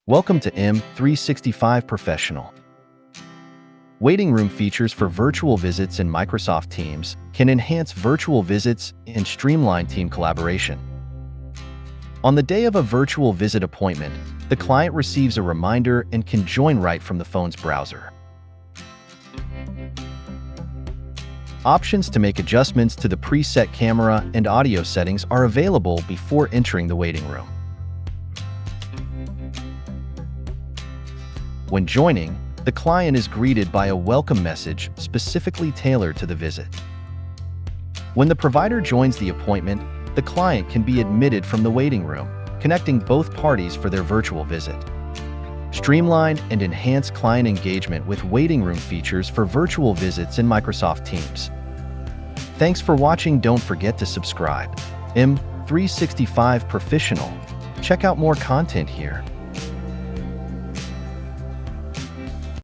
Welcome to M365 Professional. Waiting room features for virtual visits in Microsoft Teams can enhance virtual visits and streamline team collaboration. On the day of a virtual visit appointment, the client receives a reminder and can join right from the phone's browser. Options to make adjustments to the preset camera and audio settings are available before entering the waiting room. When joining, the client is greeted by a welcome message specifically tailored to the visit. When the provider joins the appointment, the client can be admitted from the waiting room, connecting both parties for their virtual visit. Streamline and enhance client engagement with waiting room features for virtual visits in Microsoft Teams. Thanks for watching. Don't forget to subscribe. M365 Professional. Check out more content here.